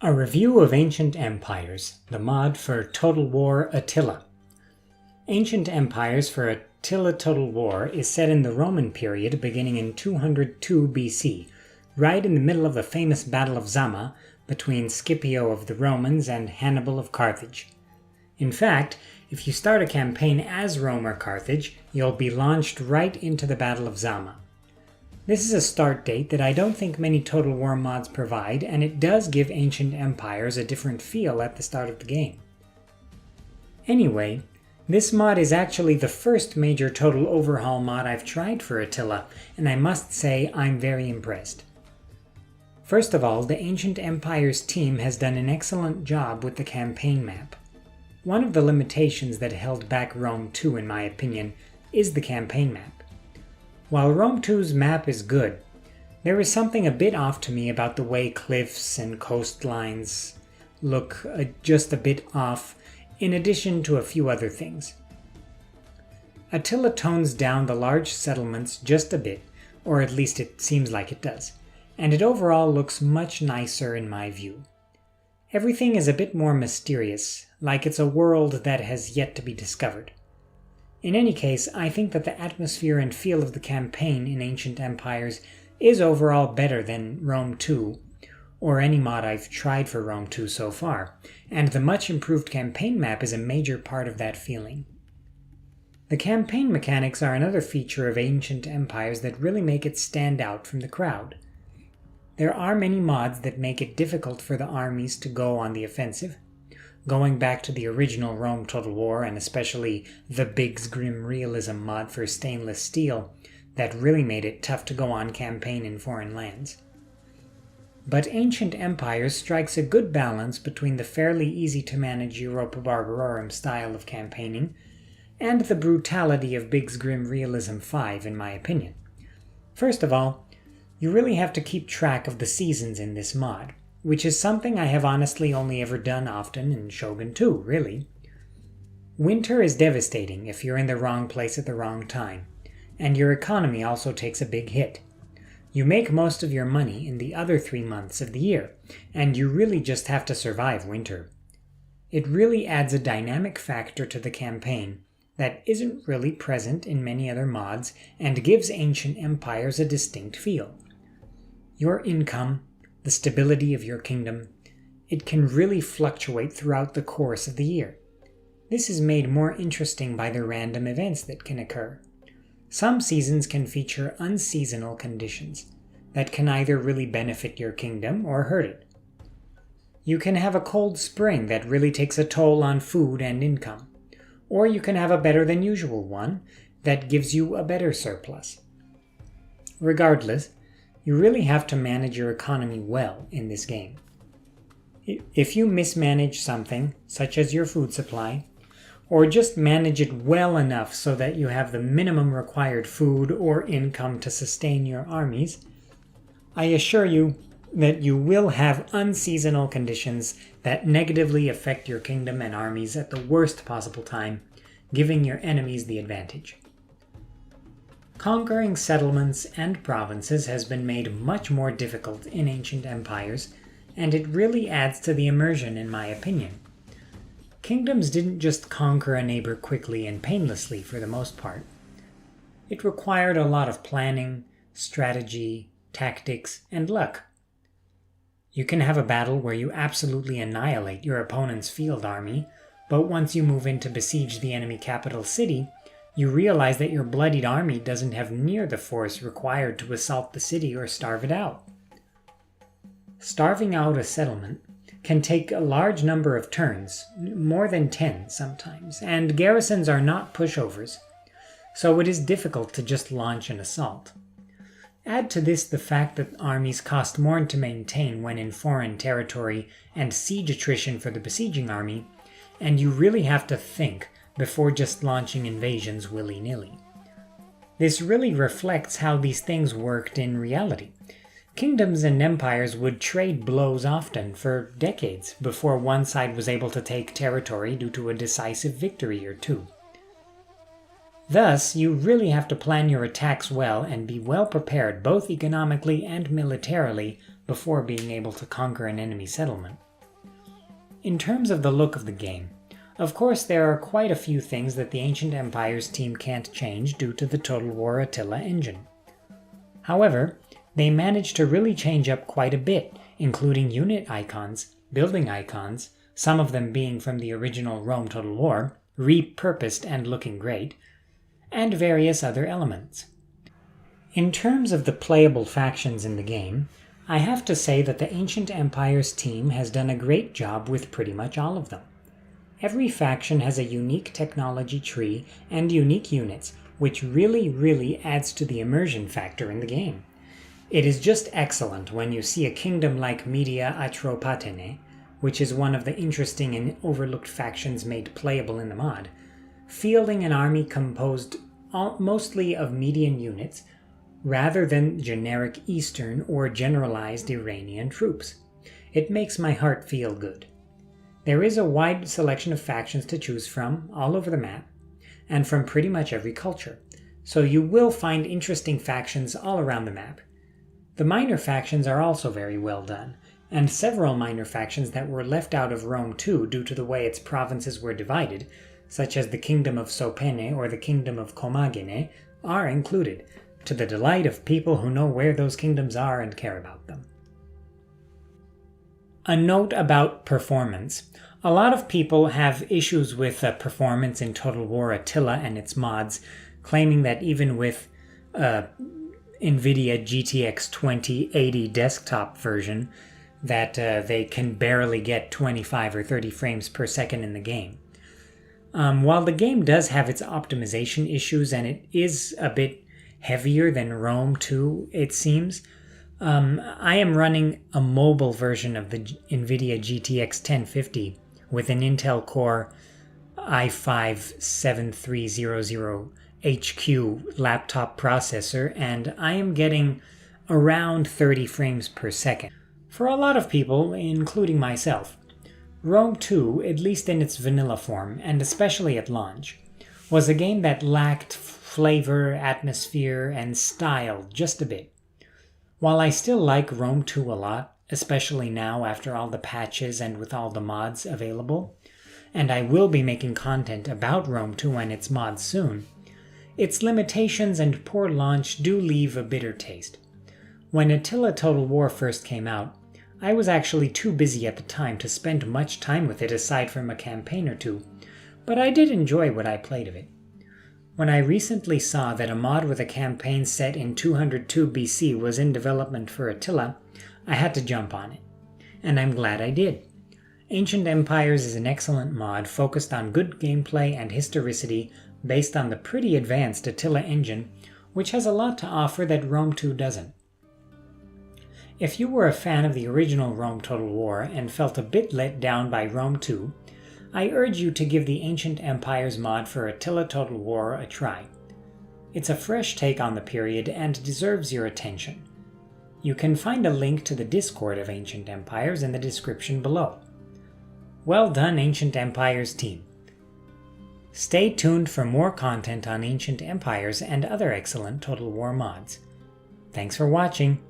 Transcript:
A review of Ancient Empires, the mod for Total War Attila. Ancient Empires for Attila Total War is set in the Roman period beginning in 202 BC, right in the middle of the famous Battle of Zama between Scipio of the Romans and Hannibal of Carthage. In fact, if you start a campaign as Rome or Carthage, you'll be launched right into the Battle of Zama. This is a start date that I don't think many Total War mods provide, and it does give Ancient Empires a different feel at the start of the game. Anyway, this mod is actually the first major total overhaul mod I've tried for Attila, and I must say I'm very impressed. First of all, the Ancient Empires team has done an excellent job with the campaign map. One of the limitations that held back Rome 2, in my opinion, is the campaign map. While Rome 2's map is good, there is something a bit off to me about the way cliffs and coastlines look just a bit off, in addition to a few other things. Attila tones down the large settlements just a bit, or at least it seems like it does, and it overall looks much nicer in my view. Everything is a bit more mysterious, like it's a world that has yet to be discovered. In any case, I think that the atmosphere and feel of the campaign in Ancient Empires is overall better than Rome 2, or any mod I've tried for Rome 2 so far, and the much improved campaign map is a major part of that feeling. The campaign mechanics are another feature of Ancient Empires that really make it stand out from the crowd. There are many mods that make it difficult for the armies to go on the offensive. Going back to the original Rome Total War, and especially the Big's Grim Realism mod for stainless steel, that really made it tough to go on campaign in foreign lands. But Ancient Empires strikes a good balance between the fairly easy-to-manage Europa Barbarorum style of campaigning and the brutality of Big's Grim Realism 5, in my opinion. First of all, you really have to keep track of the seasons in this mod, which is something I have honestly only ever done often in Shogun 2, really. Winter is devastating if you're in the wrong place at the wrong time, and your economy also takes a big hit. You make most of your money in the other 3 months of the year, and you really just have to survive winter. It really adds a dynamic factor to the campaign that isn't really present in many other mods and gives Ancient Empires a distinct feel. Your income, the stability of your kingdom, it can really fluctuate throughout the course of the year. This is made more interesting by the random events that can occur. Some seasons can feature unseasonal conditions that can either really benefit your kingdom or hurt it. You can have a cold spring that really takes a toll on food and income, or you can have a better than usual one that gives you a better surplus. Regardless, you really have to manage your economy well in this game. If you mismanage something, such as your food supply, or just manage it well enough so that you have the minimum required food or income to sustain your armies, I assure you that you will have unseasonal conditions that negatively affect your kingdom and armies at the worst possible time, giving your enemies the advantage. Conquering settlements and provinces has been made much more difficult in Ancient Empires, and it really adds to the immersion in my opinion. Kingdoms didn't just conquer a neighbor quickly and painlessly for the most part. It required a lot of planning, strategy, tactics, and luck. You can have a battle where you absolutely annihilate your opponent's field army, but once you move in to besiege the enemy capital city, you realize that your bloodied army doesn't have near the force required to assault the city or starve it out. Starving out a settlement can take a large number of turns, more than 10 sometimes, and garrisons are not pushovers, so it is difficult to just launch an assault. Add to this the fact that armies cost more to maintain when in foreign territory and siege attrition for the besieging army, and you really have to think before just launching invasions willy-nilly. This really reflects how these things worked in reality. Kingdoms and empires would trade blows often for decades before one side was able to take territory due to a decisive victory or two. Thus, you really have to plan your attacks well and be well prepared both economically and militarily before being able to conquer an enemy settlement. In terms of the look of the game, of course there are quite a few things that the Ancient Empires team can't change due to the Total War Attila engine. However, they managed to really change up quite a bit, including unit icons, building icons, some of them being from the original Rome Total War, repurposed and looking great, and various other elements. In terms of the playable factions in the game, I have to say that the Ancient Empires team has done a great job with pretty much all of them. Every faction has a unique technology tree and unique units, which really adds to the immersion factor in the game. It is just excellent when you see a kingdom like Media Atropatene, which is one of the interesting and overlooked factions made playable in the mod, fielding an army composed mostly of Median units, rather than generic Eastern or generalized Iranian troops. It makes my heart feel good. There is a wide selection of factions to choose from all over the map, and from pretty much every culture, so you will find interesting factions all around the map. The minor factions are also very well done, and several minor factions that were left out of Rome 2 due to the way its provinces were divided, such as the Kingdom of Sopene or the Kingdom of Comagene, are included, to the delight of people who know where those kingdoms are and care about them. A note about performance. A lot of people have issues with performance in Total War Attila and its mods, claiming that even with NVIDIA GTX 2080 desktop version, that they can barely get 25 or 30 frames per second in the game. While the game does have its optimization issues and it is a bit heavier than Rome 2, it seems, I am running a mobile version of the NVIDIA GTX 1050 with an Intel Core i5-7300HQ laptop processor, and I am getting around 30 frames per second. For a lot of people, including myself, Rome 2, at least in its vanilla form, and especially at launch, was a game that lacked flavor, atmosphere, and style just a bit. While I still like Rome 2 a lot, especially now after all the patches and with all the mods available, and I will be making content about Rome 2 and its mods soon, its limitations and poor launch do leave a bitter taste. When Attila Total War first came out, I was actually too busy at the time to spend much time with it aside from a campaign or two, but I did enjoy what I played of it. When I recently saw that a mod with a campaign set in 202 BC was in development for Attila, I had to jump on it. And I'm glad I did. Ancient Empires is an excellent mod focused on good gameplay and historicity based on the pretty advanced Attila engine, which has a lot to offer that Rome 2 doesn't. If you were a fan of the original Rome Total War and felt a bit let down by Rome 2, I urge you to give the Ancient Empires mod for Attila Total War a try. It's a fresh take on the period and deserves your attention. You can find a link to the Discord of Ancient Empires in the description below. Well done, Ancient Empires team! Stay tuned for more content on Ancient Empires and other excellent Total War mods. Thanks for watching!